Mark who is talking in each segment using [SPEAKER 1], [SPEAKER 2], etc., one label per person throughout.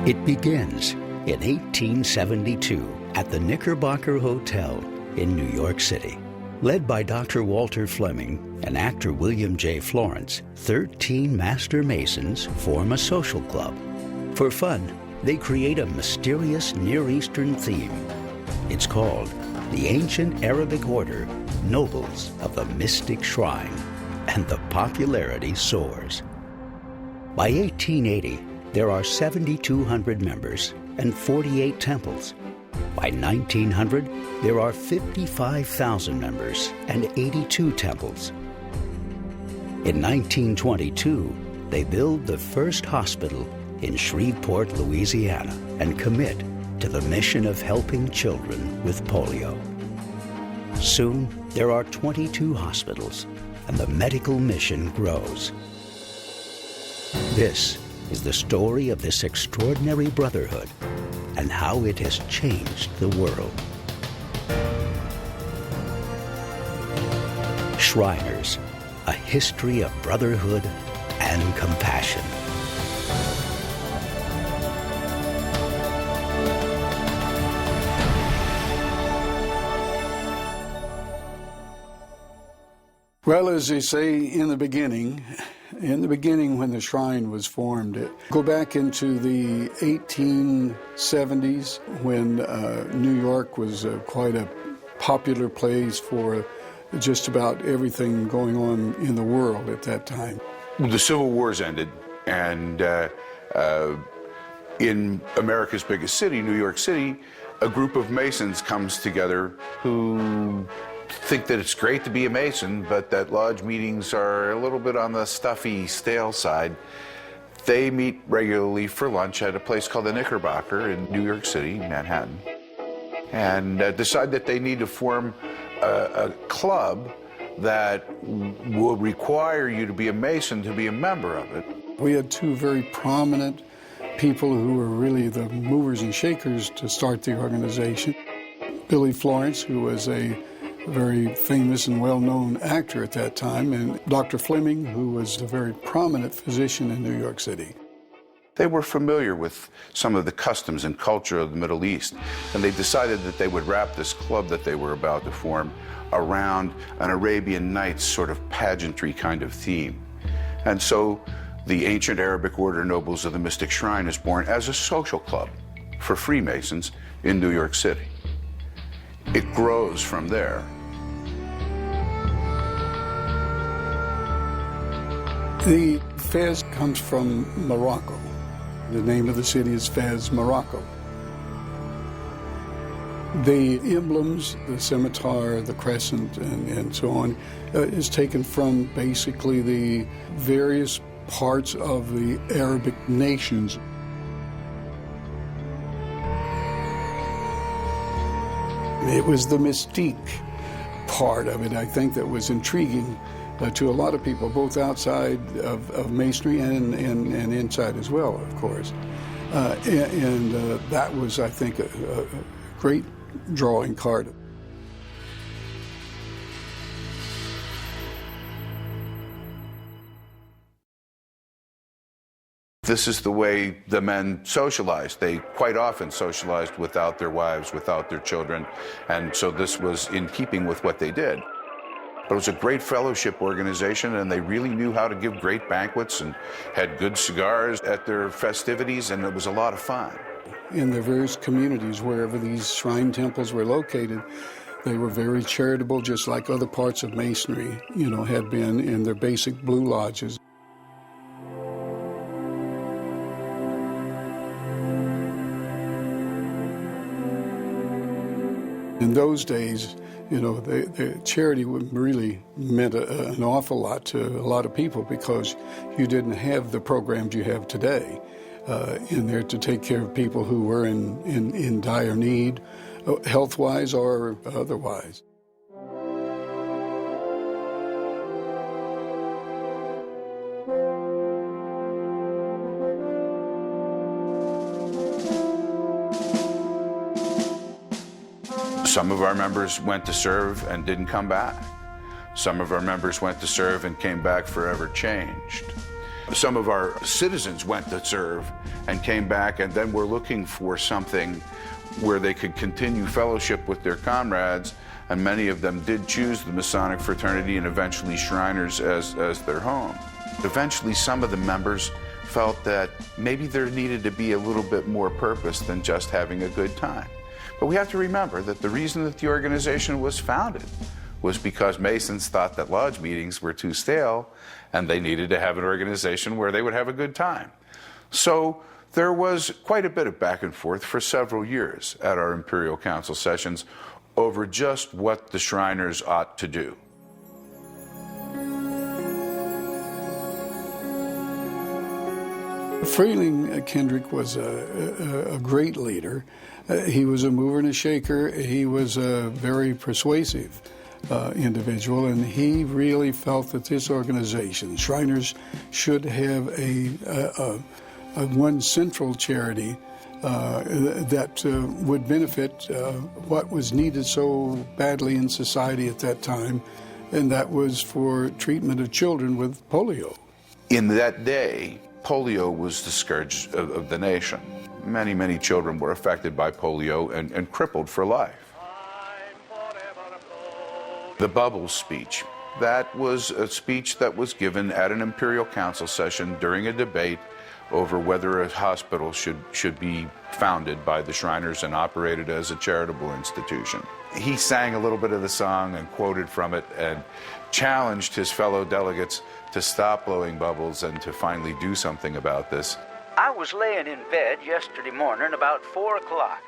[SPEAKER 1] It begins in 1872 at the Knickerbocker Hotel in New York City. Led by Dr. Walter Fleming and actor William J. Florence, 13 Master Masons form a social club. For fun, they create a mysterious Near Eastern theme. It's called the Ancient Arabic Order Nobles of the Mystic Shrine, and the popularity soars. By 1880, there are 7,200 members and 48 temples. By 1900, there are 55,000 members and 82 temples. In 1922, they build the first hospital in Shreveport, Louisiana, and commit to the mission of helping children with polio. Soon, there are 22 hospitals, and the medical mission grows. This is the story of this extraordinary brotherhood and how it has changed the world. Shriners, a history of brotherhood and compassion.
[SPEAKER 2] Well, as they say, in the beginning when the shrine was formed, go back into the 1870s when New York was quite a popular place for just about everything going on in the world at that time.
[SPEAKER 3] The Civil Wars ended, and in America's biggest city, New York City, a group of Masons comes together who think that it's great to be a Mason, but that lodge meetings are a little bit on the stuffy, stale side. They meet regularly for lunch at a place called the Knickerbocker in New York City, Manhattan, and decide that they need to form a club that will require you to be a Mason to be a member of it.
[SPEAKER 2] We had two very prominent people who were really the movers and shakers to start the organization. Billy Florence, who was a very famous and well-known actor at that time, and Dr. Fleming, who was a very prominent physician in New York City.
[SPEAKER 3] They were familiar with some of the customs and culture of the Middle East, and they decided that they would wrap this club that they were about to form around an Arabian Nights sort of pageantry kind of theme. And so the Ancient Arabic Order Nobles of the Mystic Shrine is born as a social club for Freemasons in New York City. It grows from there.
[SPEAKER 2] The Fez comes from Morocco. The name of the city is Fez, Morocco. The emblems, the scimitar, the crescent, and so on, is taken from basically the various parts of the Arabic nations. It was the mystique part of it, I think, that was intriguing to a lot of people, both outside of Masonry and inside as well, of course. And that was, I think, a great drawing card.
[SPEAKER 3] This is the way the men socialized. They quite often socialized without their wives, without their children, and so this was in keeping with what they did. But it was a great fellowship organization, and they really knew how to give great banquets and had good cigars at their festivities, and it was a lot of fun.
[SPEAKER 2] In the various communities, wherever these shrine temples were located, they were very charitable, just like other parts of Masonry, had been in their basic blue lodges. In those days, the charity really meant an awful lot to a lot of people because you didn't have the programs you have today in there to take care of people who were in dire need, health-wise or otherwise.
[SPEAKER 3] Some of our members went to serve and didn't come back. Some of our members went to serve and came back forever changed. Some of our citizens went to serve and came back and then were looking for something where they could continue fellowship with their comrades, and many of them did choose the Masonic fraternity and eventually Shriners as their home. Eventually, some of the members felt that maybe there needed to be a little bit more purpose than just having a good time. But we have to remember that the reason that the organization was founded was because Masons thought that lodge meetings were too stale and they needed to have an organization where they would have a good time. So there was quite a bit of back and forth for several years at our Imperial Council sessions over just what the Shriners ought to do.
[SPEAKER 2] Frayling Kendrick was a great leader. He was a mover and a shaker. He was a very persuasive individual, and he really felt that this organization, Shriners, should have a one central charity that would benefit what was needed so badly in society at that time, and that was for treatment of children with polio.
[SPEAKER 3] In that day, polio was the scourge of the nation. Many, many children were affected by polio and crippled for life. The Bubbles speech, that was a speech that was given at an Imperial Council session during a debate over whether a hospital should be founded by the Shriners and operated as a charitable institution. He sang a little bit of the song and quoted from it and challenged his fellow delegates to stop blowing bubbles and to finally do something about this.
[SPEAKER 4] I was laying in bed yesterday morning about 4 o'clock,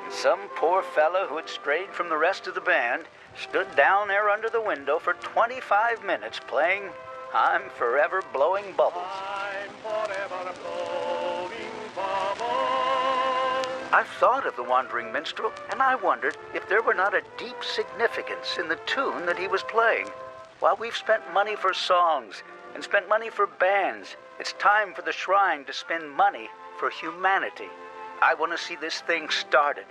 [SPEAKER 4] and some poor fellow who had strayed from the rest of the band stood down there under the window for 25 minutes playing I'm Forever Blowing Bubbles. I'm forever blowing bubbles. I've thought of the wandering minstrel, and I wondered if there were not a deep significance in the tune that he was playing. While we've spent money for songs and spent money for bands, it's time for the Shrine to spend money for humanity. I want to see this thing started.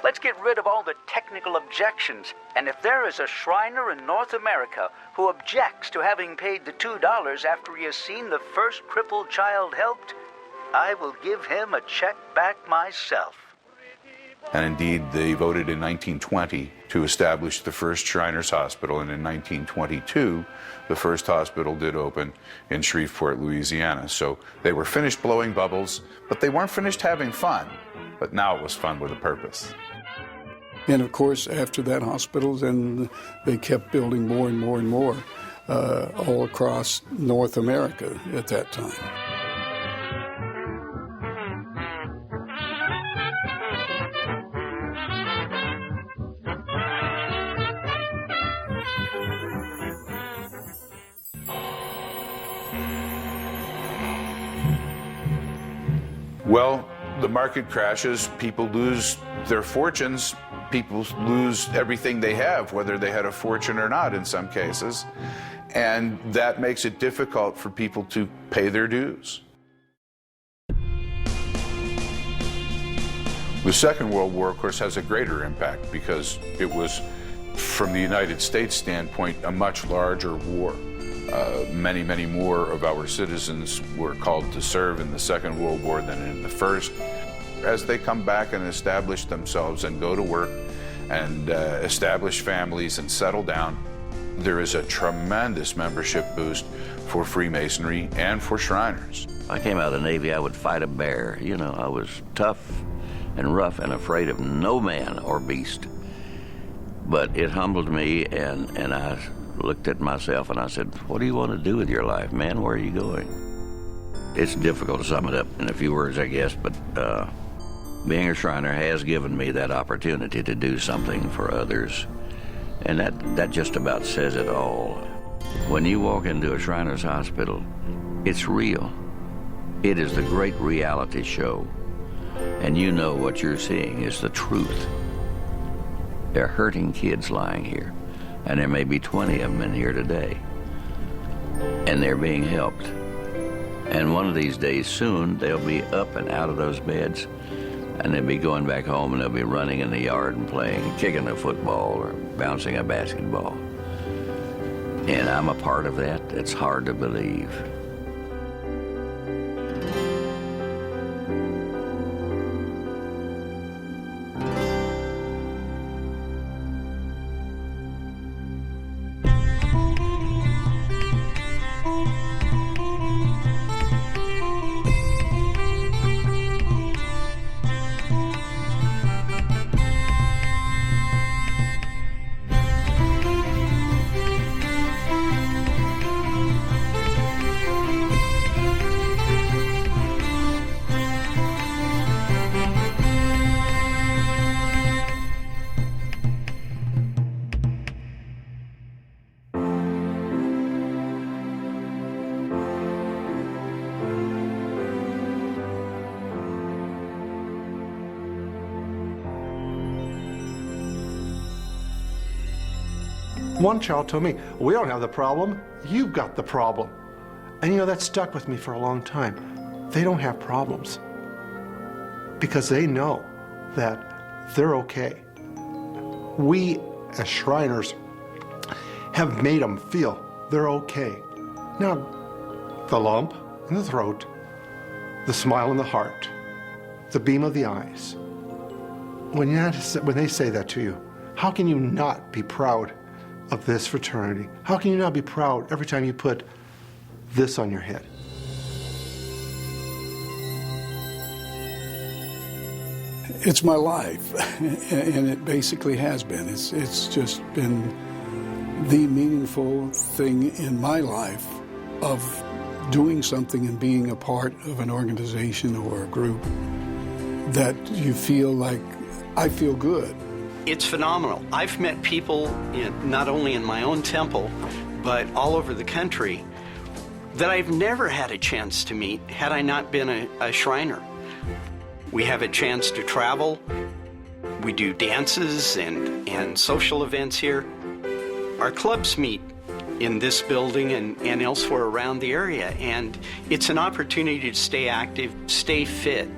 [SPEAKER 4] Let's get rid of all the technical objections. And if there is a Shriner in North America who objects to having paid the $2 after he has seen the first crippled child helped, I will give him a check back myself.
[SPEAKER 3] And indeed, they voted in 1920 to establish the first Shriners Hospital, and in 1922, the first hospital did open in Shreveport, Louisiana. So they were finished blowing bubbles, but they weren't finished having fun. But now it was fun with a purpose.
[SPEAKER 2] And of course, after that hospital, then they kept building more and more and more all across North America at that time.
[SPEAKER 3] Well, the market crashes, people lose their fortunes, people lose everything they have, whether they had a fortune or not in some cases, and that makes it difficult for people to pay their dues. The Second World War, of course, has a greater impact because it was, from the United States standpoint, a much larger war. Many, many more of our citizens were called to serve in the Second World War than in the First. As they come back and establish themselves and go to work and establish families and settle down, there is a tremendous membership boost for Freemasonry and for Shriners.
[SPEAKER 5] I came out of the Navy, I would fight a bear. You know, I was tough and rough and afraid of no man or beast. But it humbled me, and I looked at myself and I said, what do you want to do with your life, man? Where are you going? It's difficult to sum it up in a few words, I guess, but being a Shriner has given me that opportunity to do something for others. And that just about says it all. When you walk into a Shriners Hospital, it's real. It is the great reality show. And you know what you're seeing is the truth. They're hurting kids lying here. And there may be 20 of them in here today. And they're being helped. And one of these days soon, they'll be up and out of those beds, and they'll be going back home, and they'll be running in the yard and playing, kicking a football or bouncing a basketball. And I'm a part of that. It's hard to believe.
[SPEAKER 6] One child told me, we don't have the problem, you've got the problem. And that stuck with me for a long time. They don't have problems because they know that they're okay. We, as Shriners, have made them feel they're okay. Now, the lump in the throat, the smile in the heart, the beam of the eyes. When they say that to you, how can you not be proud of this fraternity? How can you not be proud every time you put this on your head?
[SPEAKER 2] It's my life, and it basically has been. It's just been the meaningful thing in my life of doing something and being a part of an organization or a group that you feel like, I feel good.
[SPEAKER 7] It's phenomenal. I've met people, not only in my own temple, but all over the country, that I've never had a chance to meet had I not been a Shriner. We have a chance to travel. We do dances and social events here. Our clubs meet in this building and elsewhere around the area, and it's an opportunity to stay active, stay fit,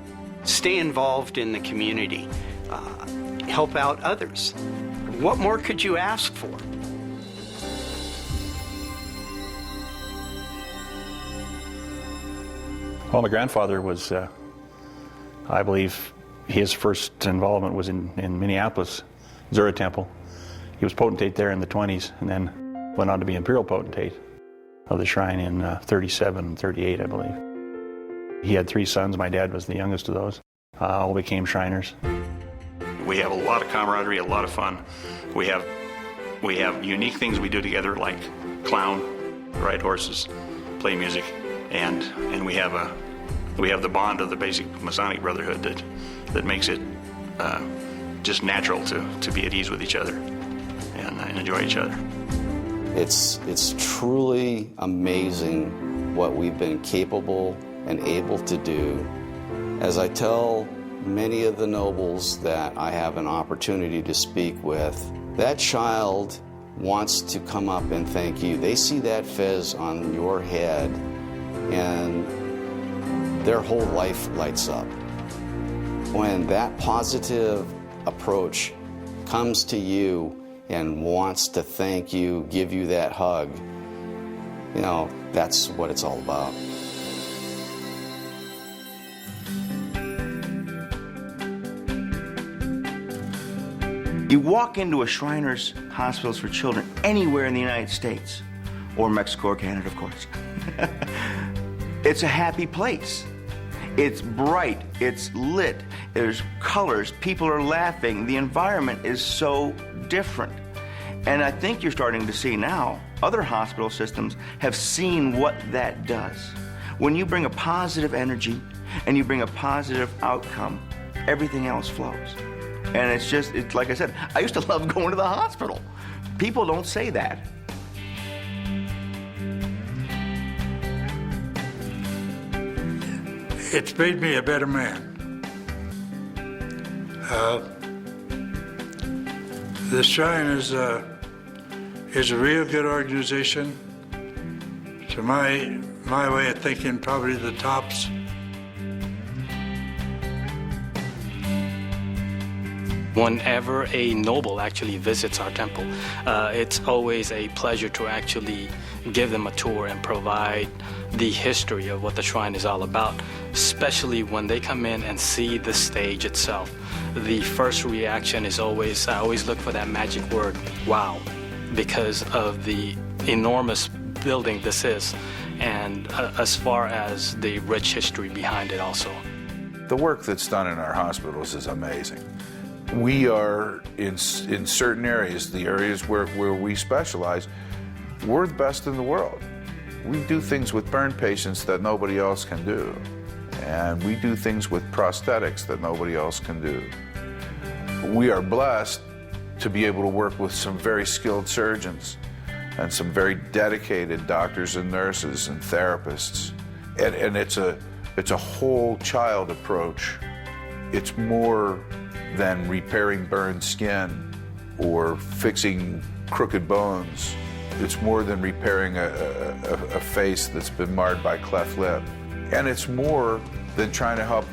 [SPEAKER 7] stay involved in the community, help out others. What more could you ask for?
[SPEAKER 8] Well, my grandfather was, I believe, his first involvement was in Minneapolis, Zura Temple. He was potentate there in the 20s and then went on to be imperial potentate of the shrine in 37, 38, I believe. He had 3 sons. My dad was the youngest of those. All became Shriners.
[SPEAKER 9] We have a lot of camaraderie, a lot of fun. We have unique things we do together, like clown, ride horses, play music, and we have the bond of the basic Masonic Brotherhood that makes it just natural to be at ease with each other and enjoy each other.
[SPEAKER 10] It's truly amazing what we've been capable and able to do. As I tell many of the nobles that I have an opportunity to speak with, that child wants to come up and thank you. They see that fez on your head and their whole life lights up. When that positive approach comes to you and wants to thank you, give you that hug, that's what it's all about.
[SPEAKER 11] You walk into a Shriners Hospitals for Children anywhere in the United States, or Mexico or Canada, of course. It's a happy place. It's bright, it's lit, there's colors, people are laughing, the environment is so different. And I think you're starting to see now, other hospital systems have seen what that does. When you bring a positive energy and you bring a positive outcome, everything else flows. And it's like I said, I used to love going to the hospital. People don't say that.
[SPEAKER 12] It's made me a better man. The Shrine is a real good organization. To my way of thinking, probably the tops.
[SPEAKER 13] Whenever a noble actually visits our temple, it's always a pleasure to actually give them a tour and provide the history of what the shrine is all about, especially when they come in and see the stage itself. The first reaction is always, I always look for that magic word, wow, because of the enormous building this is, and as far as the rich history behind it also.
[SPEAKER 3] The work that's done in our hospitals is amazing. We are, in certain areas, the areas where we specialize, we're the best in the world. We do things with burn patients that nobody else can do. And we do things with prosthetics that nobody else can do. We are blessed to be able to work with some very skilled surgeons and some very dedicated doctors and nurses and therapists. And it's a whole child approach. It's more than repairing burned skin or fixing crooked bones. It's more than repairing a face that's been marred by cleft lip. And it's more than trying to help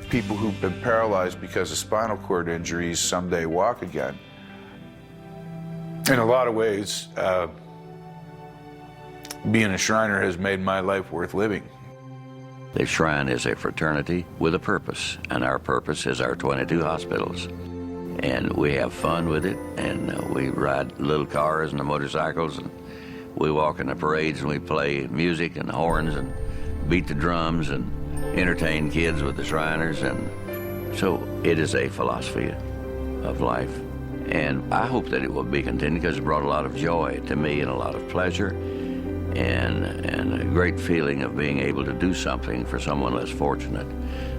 [SPEAKER 3] people who've been paralyzed because of spinal cord injuries someday walk again. In a lot of ways, being a Shriner has made my life worth living.
[SPEAKER 5] The Shrine is a fraternity with a purpose, and our purpose is our 22 hospitals. And we have fun with it, and we ride little cars and the motorcycles, and we walk in the parades, and we play music and horns and beat the drums and entertain kids with the Shriners. And so it is a philosophy of life. And I hope that it will be continued because it brought a lot of joy to me and a lot of pleasure and a great feeling of being able to do something for someone less fortunate.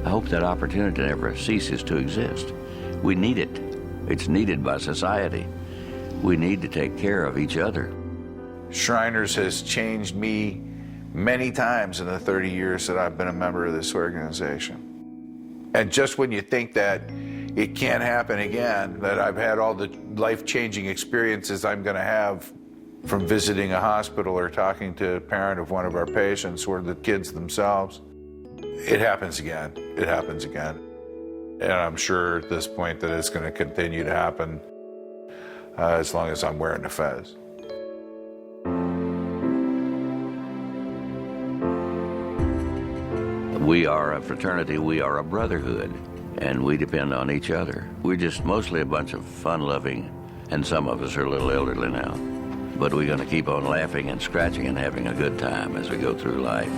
[SPEAKER 5] I hope that opportunity never ceases to exist. We need it. It's needed by society. We need to take care of each other.
[SPEAKER 3] Shriners has changed me many times in the 30 years that I've been a member of this organization. And just when you think that it can't happen again, that I've had all the life-changing experiences I'm going to have from visiting a hospital or talking to a parent of one of our patients or the kids themselves, it happens again. It happens again. And I'm sure at this point that it's going to continue to happen as long as I'm wearing the fez.
[SPEAKER 5] We are a fraternity, we are a brotherhood, and we depend on each other. We're just mostly a bunch of fun-loving, and some of us are a little elderly now. But we're going to keep on laughing and scratching and having a good time as we go through life.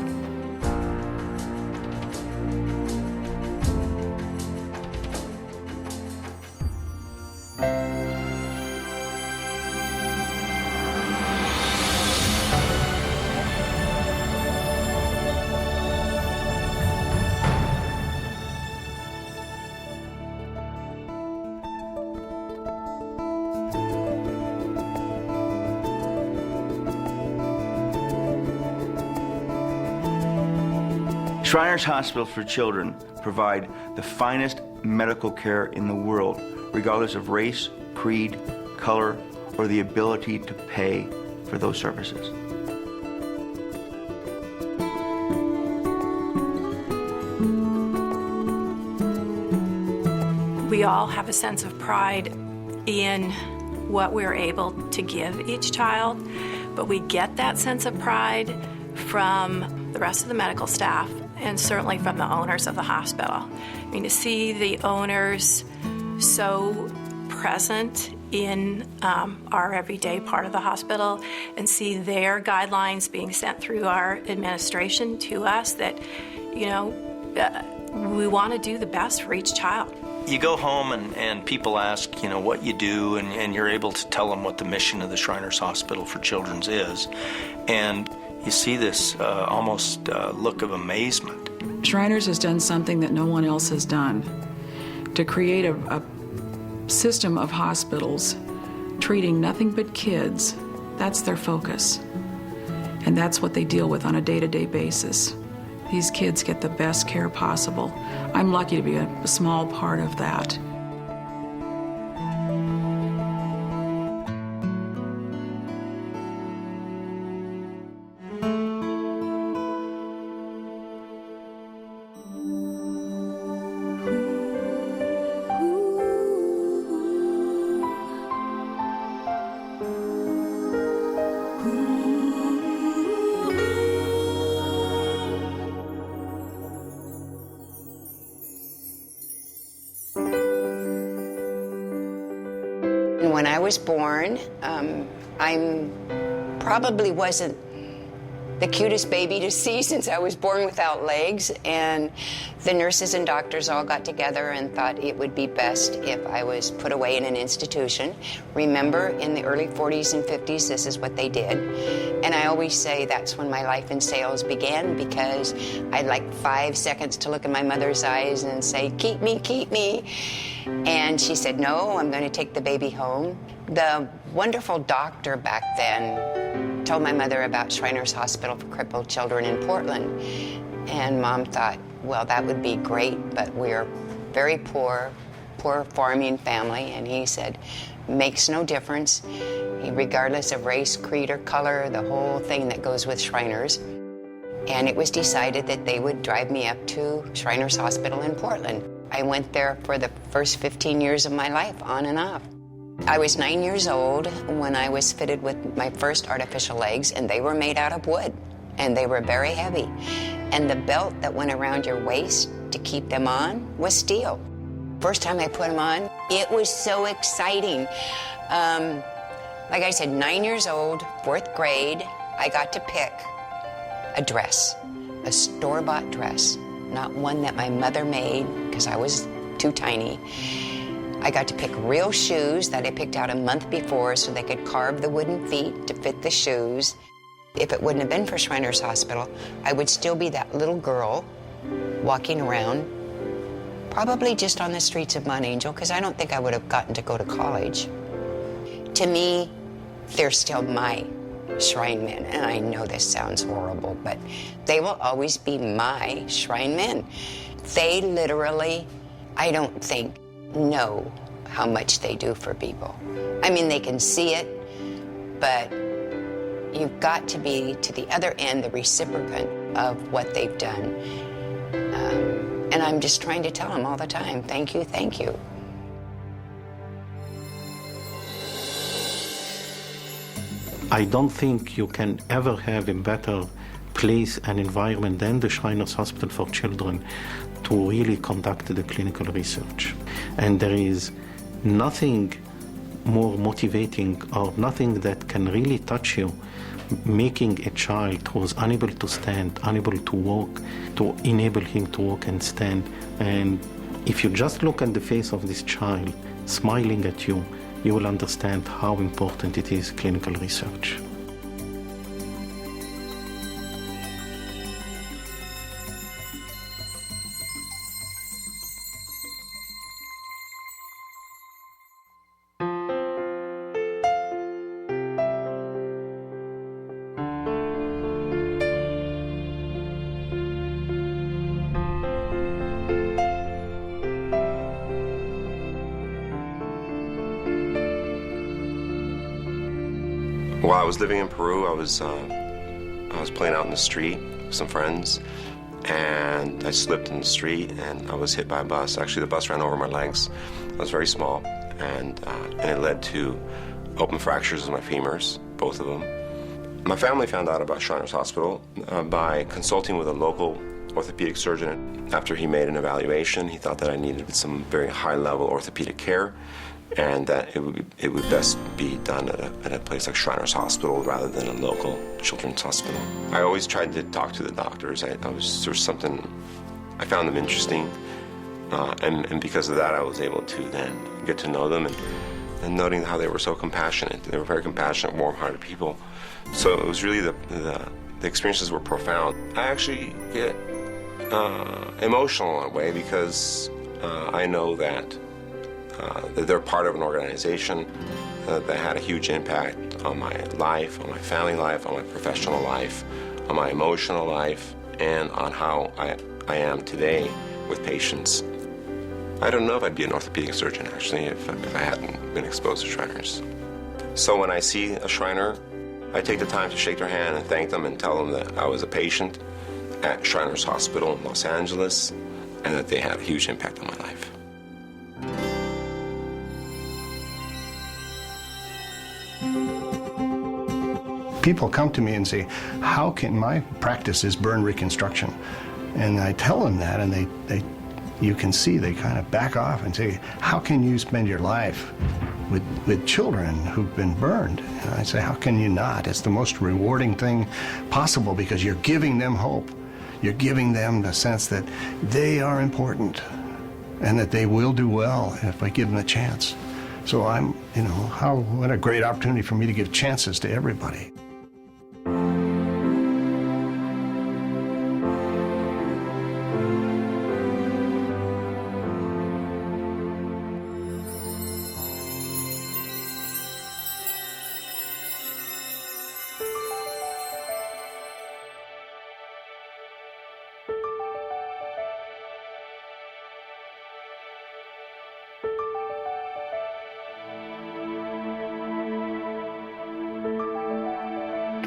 [SPEAKER 11] Shriners Hospital for Children provide the finest medical care in the world, regardless of race, creed, color, or the ability to pay for those services.
[SPEAKER 14] We all have a sense of pride in what we're able to give each child, but we get that sense of pride from the rest of the medical staff and certainly from the owners of the hospital. I mean, to see the owners so present in our everyday part of the hospital and see their guidelines being sent through our administration to us that, you know, we want to do the best for each child.
[SPEAKER 7] You go home and people ask, you know, what you do, and you're able to tell them what the mission of the Shriners Hospital for Children is. And you see this almost look of amazement.
[SPEAKER 15] Shriners has done something that no one else has done, to create a system of hospitals treating nothing but kids. That's their focus. And that's what they deal with on a day-to-day basis. These kids get the best care possible. I'm lucky to be a small part of that.
[SPEAKER 16] When I was born, I probably wasn't the cutest baby to see since I was born without legs, and the nurses and doctors all got together and thought it would be best if I was put away in an institution. Remember, in the early 40s and 50s, this is what they did. And I always say that's when my life in sales began, because I'd like 5 seconds to look in my mother's eyes and say, keep me, keep me. And she said, no, I'm going to take the baby home. The wonderful doctor back then told my mother about Shriners Hospital for Crippled Children in Portland. And Mom thought, well, that would be great, but we're very poor farming family. And he said, makes no difference, regardless of race, creed, or color, the whole thing that goes with Shriners. And it was decided that they would drive me up to Shriners Hospital in Portland. I went there for the first 15 years of my life, on and off. I was 9 years old when I was fitted with my first artificial legs, and they were made out of wood, and they were very heavy. And the belt that went around your waist to keep them on was steel. First time I put them on, it was so exciting. Like I said, 9 years old, 4th grade, I got to pick a dress, a store-bought dress, not one that my mother made because I was too tiny. I got to pick real shoes that I picked out a month before so they could carve the wooden feet to fit the shoes. If it wouldn't have been for Shriners Hospital, I would still be that little girl walking around, probably just on the streets of Mount Angel, because I don't think I would have gotten to go to college. To me, they're still my Shrine Men, and I know this sounds horrible, but they will always be my Shrine Men. They literally, I don't think, know how much they do for people. I mean, they can see it, but you've got to be, to the other end, the recipient of what they've done. And I'm just trying to tell them all the time, thank you, thank you.
[SPEAKER 17] I don't think you can ever have a better place and environment than the Shriners Hospital for Children to really conduct the clinical research. And there is nothing more motivating or nothing that can really touch you, making a child who is unable to stand, unable to walk, to enable him to walk and stand. And if you just look at the face of this child smiling at you, you will understand how important it is, clinical research.
[SPEAKER 18] While I was living in Peru, I was playing out in the street with some friends, and I slipped in the street and I was hit by a bus. Actually, the bus ran over my legs. I was very small, and it led to open fractures of my femurs, both of them. My family found out about Shriners Hospital by consulting with a local orthopedic surgeon. After he made an evaluation, he thought that I needed some very high-level orthopedic care, and that it would best be done at a place like Shriners Hospital rather than a local children's hospital. I always tried to talk to the doctors. There's something, I found them interesting, and because of that I was able to then get to know them and noting how they were so compassionate. They were very compassionate, warm-hearted people. So it was really the experiences were profound. I actually get emotional in a way because I know that they're part of an organization that had a huge impact on my life, on my family life, on my professional life, on my emotional life, and on how I am today with patients. I don't know if I'd be an orthopedic surgeon, actually, if I hadn't been exposed to Shriners. So when I see a Shriner, I take the time to shake their hand and thank them and tell them that I was a patient at Shriners Hospital in Los Angeles and that they had a huge impact on my life.
[SPEAKER 19] People come to me and say, how can my practice is burn reconstruction? And I tell them that, and you can see they kind of back off and say, how can you spend your life with children who've been burned? And I say, how can you not? It's the most rewarding thing possible because you're giving them hope. You're giving them the sense that they are important and that they will do well if I give them a chance. So what a great opportunity for me to give chances to everybody.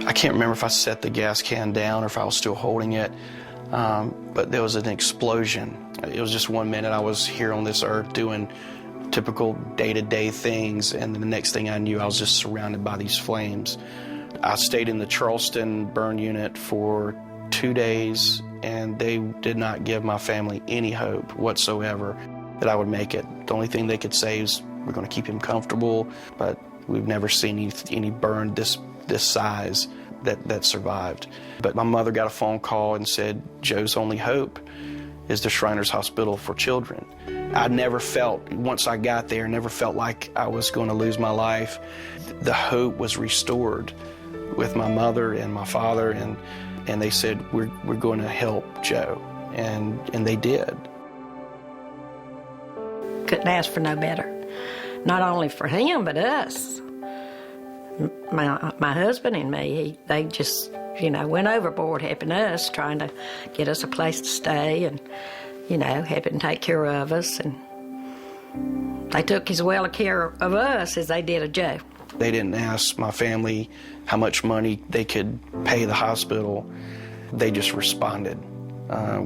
[SPEAKER 20] I can't remember if I set the gas can down or if I was still holding it, but there was an explosion. It was just 1 minute I was here on this earth doing typical day-to-day things, and the next thing I knew, I was just surrounded by these flames. I stayed in the Charleston burn unit for 2 days, and they did not give my family any hope whatsoever that I would make it. The only thing they could say is, we're going to keep him comfortable, but we've never seen any burn this size that survived. But my mother got a phone call and said, Joe's only hope is the Shriners Hospital for Children. I never felt, once I got there, never felt like I was going to lose my life. The hope was restored with my mother and my father, and they said, we're going to help Joe, and they did.
[SPEAKER 21] Couldn't ask for no better. Not only for him, but us. My husband and me, they just, went overboard helping us, trying to get us a place to stay and, helping take care of us. And they took as well care of us as they did of Joe.
[SPEAKER 20] They didn't ask my family how much money they could pay the hospital. They just responded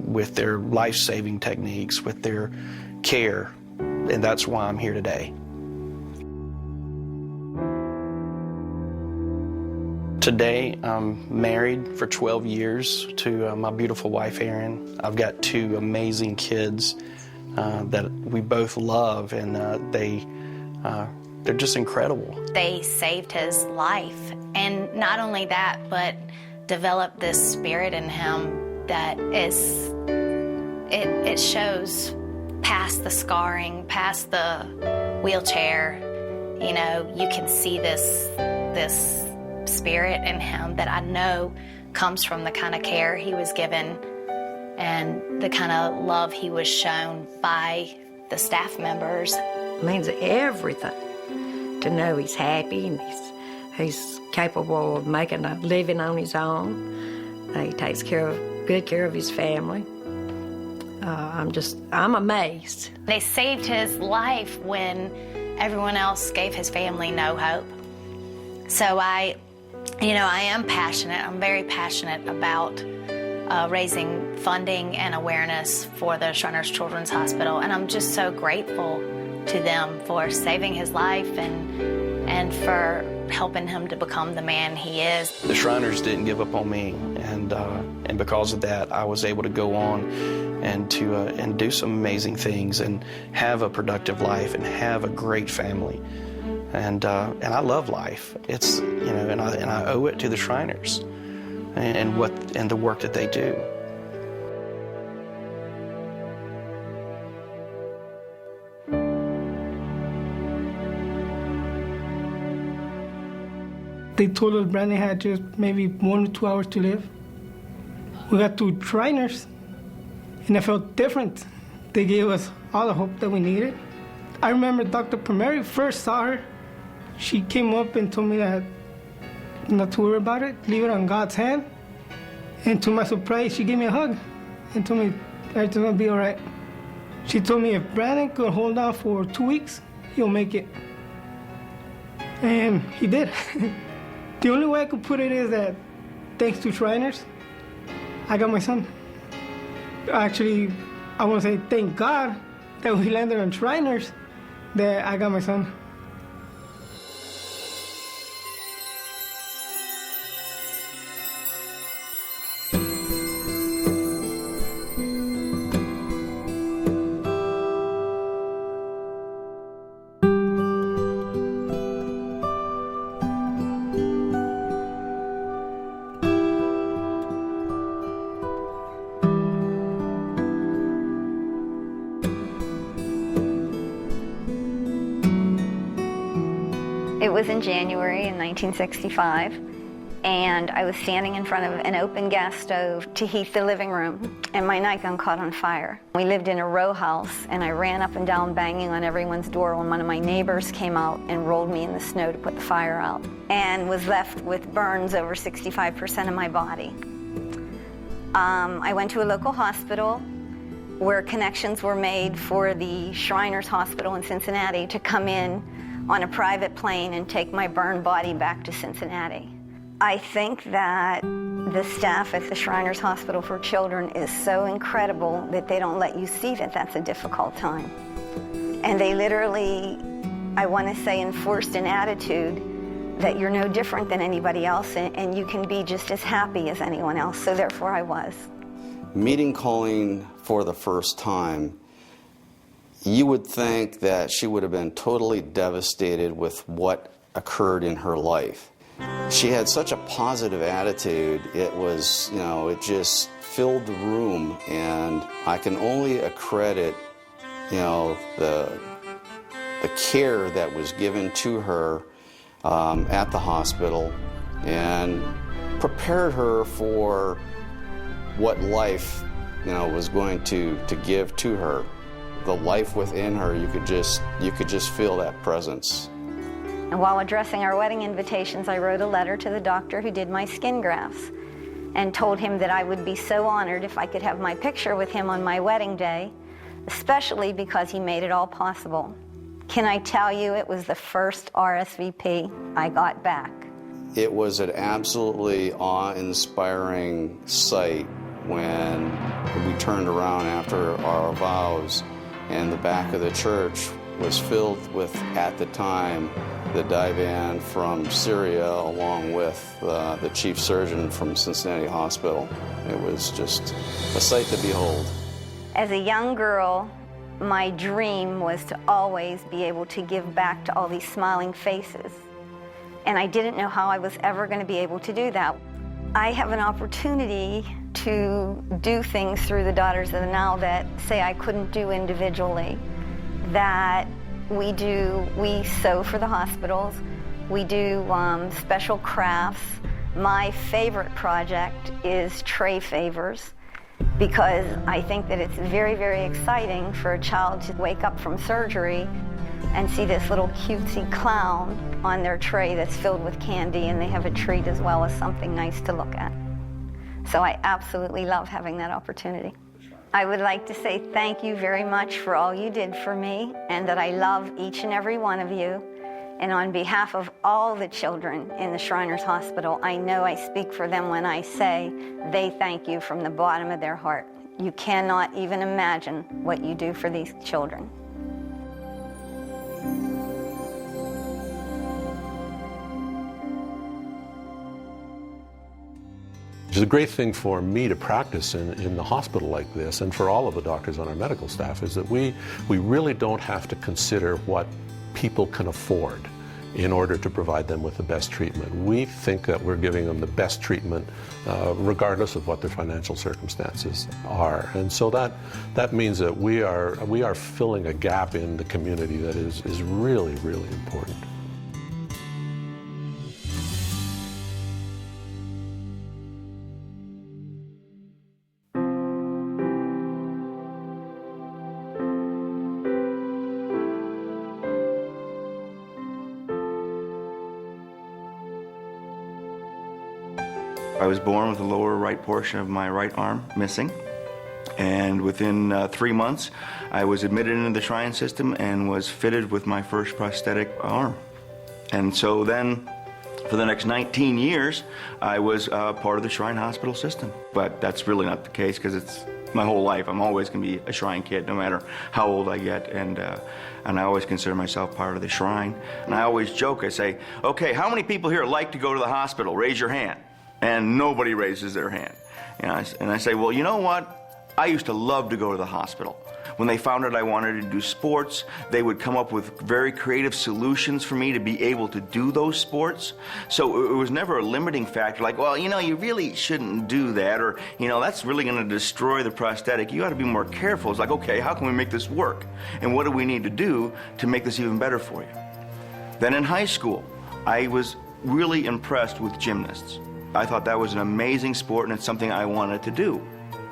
[SPEAKER 20] with their life-saving techniques, with their care, and that's why I'm here today. Today, I'm married for 12 years to my beautiful wife, Erin. I've got 2 amazing kids that we both love, and they're just incredible.
[SPEAKER 22] They saved his life, and not only that, but developed this spirit in him that it shows past the scarring, past the wheelchair. You can see this spirit in him that I know comes from the kind of care he was given and the kind of love he was shown by the staff members.
[SPEAKER 21] It means everything to know he's happy and he's capable of making a living on his own. He takes good care of his family. I'm amazed.
[SPEAKER 22] They saved his life when everyone else gave his family no hope. So I am passionate. I'm very passionate about raising funding and awareness for the Shriners Children's Hospital, and I'm just so grateful to them for saving his life and for helping him to become the man he is.
[SPEAKER 20] The Shriners didn't give up on me, and because of that, I was able to go on and do some amazing things and have a productive life and have a great family. And I love life. It's and I owe it to the Shriners and the work that they do.
[SPEAKER 23] They told us Brandon had just maybe 1 or 2 hours to live. We got 2 Shriners, and it felt different. They gave us all the hope that we needed. I remember Dr. Primeri first saw her. She came up and told me that not to worry about it, leave it on God's hand. And to my surprise, she gave me a hug and told me everything's gonna be all right. She told me if Brandon could hold on for 2 weeks, he'll make it. And he did. The only way I could put it is that thanks to Shriners, I got my son. Actually, I want to say thank God that we landed on Shriners, that I got my son.
[SPEAKER 24] It was in January in 1965, and I was standing in front of an open gas stove to heat the living room, and my nightgown caught on fire. We lived in a row house, and I ran up and down banging on everyone's door when one of my neighbors came out and rolled me in the snow to put the fire out, and was left with burns over 65% of my body. I went to a local hospital where connections were made for the Shriners Hospital in Cincinnati to come in on a private plane and take my burned body back to Cincinnati. I think that the staff at the Shriners Hospital for Children is so incredible that they don't let you see that that's a difficult time. And they literally, I want to say, enforced an attitude that you're no different than anybody else and you can be just as happy as anyone else. So therefore I was.
[SPEAKER 10] Meeting Colleen for the first time, you would think that she would have been totally devastated with what occurred in her life. She had such a positive attitude. It was, it just filled the room, and I can only accredit, the care that was given to her at the hospital and prepared her for what life, was going to give to her. The life within her, you could just feel that presence.
[SPEAKER 24] And while addressing our wedding invitations, I wrote a letter to the doctor who did my skin grafts and told him that I would be so honored if I could have my picture with him on my wedding day, especially because he made it all possible. Can I tell you, it was the first RSVP I got back.
[SPEAKER 10] It was an absolutely awe-inspiring sight when we turned around after our vows and the back of the church was filled with, at the time, the divan from Syria along with the chief surgeon from Cincinnati Hospital. It was just a sight to behold.
[SPEAKER 24] As a young girl, my dream was to always be able to give back to all these smiling faces. And I didn't know how I was ever going to be able to do that. I have an opportunity to do things through the Daughters of the Nile that, say, I couldn't do individually. That we sew for the hospitals, we do special crafts. My favorite project is tray favors, because I think that it's very, very exciting for a child to wake up from surgery and see this little cutesy clown on their tray that's filled with candy, and they have a treat as well as something nice to look at. So I absolutely love having that opportunity. I would like to say thank you very much for all you did for me, and that I love each and every one of you. And on behalf of all the children in the Shriners Hospital, I know I speak for them when I say they thank you from the bottom of their heart. You cannot even imagine what you do for these children.
[SPEAKER 1] It's a great thing for me to practice in the hospital like this, and for all of the doctors on our medical staff, is that we really don't have to consider what people can afford in order to provide them with the best treatment. We think that we're giving them the best treatment regardless of what their financial circumstances are. And so that means that we are filling a gap in the community that is really, really important.
[SPEAKER 11] I was born with the lower right portion of my right arm missing, and within 3 months I was admitted into the Shrine system and was fitted with my first prosthetic arm. And so then for the next 19 years I was part of the Shrine Hospital system. But that's really not the case, because it's my whole life. I'm always going to be a Shrine kid no matter how old I get, and I always consider myself part of the Shrine. And I always joke, I say, okay, how many people here like to go to the hospital? Raise your hand. And nobody raises their hand. And I say, well, you know what? I used to love to go to the hospital. When they found out I wanted to do sports, they would come up with very creative solutions for me to be able to do those sports. So it was never a limiting factor, like, well, you really shouldn't do that, or, that's really going to destroy the prosthetic. You ought to be more careful. It's like, okay, how can we make this work? And what do we need to do to make this even better for you? Then in high school, I was really impressed with gymnasts. I thought that was an amazing sport, and it's something I wanted to do.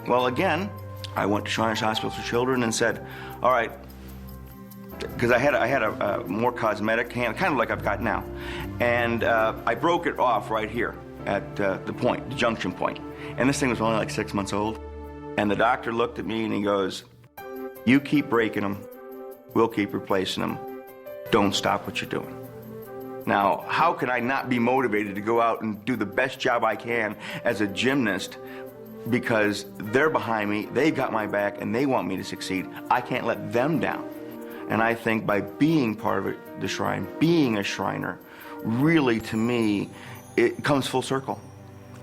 [SPEAKER 11] Well, again, I went to Shriners Hospital for Children and said, all right, because I had a more cosmetic hand, kind of like I've got now, and I broke it off right here at the junction point. And this thing was only like 6 months old. And the doctor looked at me and he goes, you keep breaking them, we'll keep replacing them. Don't stop what you're doing. Now, how can I not be motivated to go out and do the best job I can as a gymnast because they're behind me, they've got my back, and they want me to succeed? I can't let them down. And I think by being part of the Shrine, being a Shriner, really, to me, it comes full circle.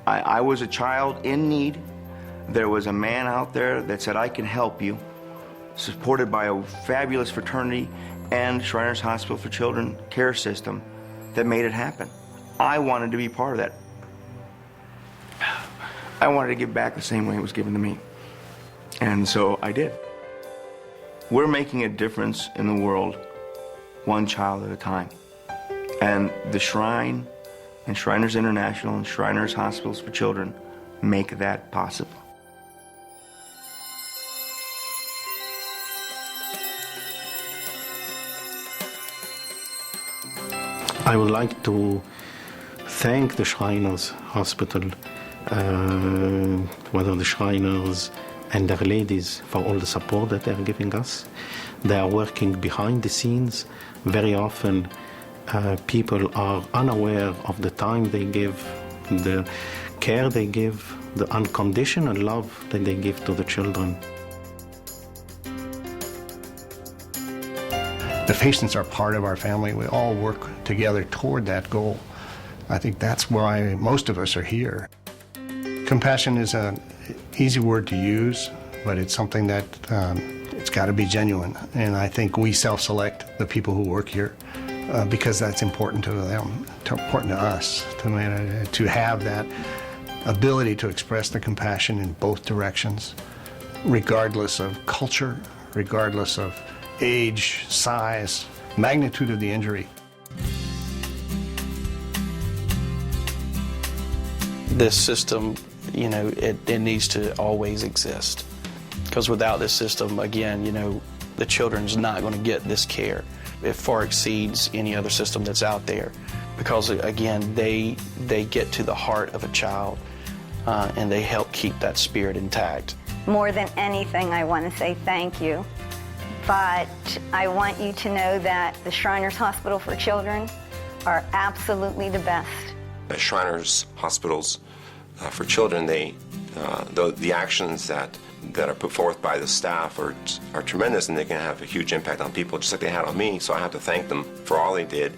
[SPEAKER 11] I was a child in need. There was a man out there that said, I can help you, supported by a fabulous fraternity and Shriners Hospital for Children care system that made it happen. I wanted to be part of that. I wanted to give back the same way it was given to me. And so I did. We're making a difference in the world, one child at a time. And the Shrine and Shriners International and Shriners Hospitals for Children make that possible.
[SPEAKER 17] I would like to thank the Shriners Hospital, whether the Shriners and their ladies, for all the support that they're giving us. They are working behind the scenes. Very often people are unaware of the time they give, the care they give, the unconditional love that they give to the children.
[SPEAKER 19] The patients are part of our family. We all work together toward that goal. I think that's why most of us are here. Compassion is an easy word to use, but it's something that it's got to be genuine. And I think we self-select the people who work here because that's important to them, important to us, to have that ability to express the compassion in both directions, regardless of culture, regardless of age, size, magnitude of the injury.
[SPEAKER 20] This system, you know, it needs to always exist. Because without this system, again, you know, the children's not going to get this care. It far exceeds any other system that's out there. Because, again, they get to the heart of a child and they help keep that spirit intact.
[SPEAKER 24] More than anything, I want to say thank you. But I want you to know that the Shriners Hospital for Children are absolutely the best.
[SPEAKER 18] At Shriners Hospitals for Children, the actions that are put forth by the staff are tremendous, and they can have a huge impact on people, just like they had on me. So I have to thank them for all they did.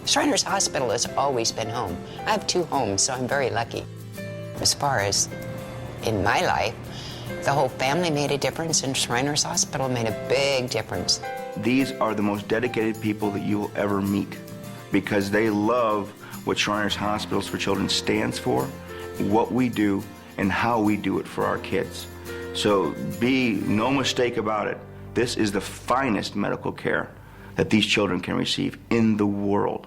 [SPEAKER 16] Shriners Hospital has always been home. I have 2 homes, so I'm very lucky. As far as in my life, the whole family made a difference, and Shriners Hospital made a big difference.
[SPEAKER 11] These are the most dedicated people that you will ever meet because they love what Shriners Hospitals for Children stands for, what we do, and how we do it for our kids. So be no mistake about it. This is the finest medical care that these children can receive in the world.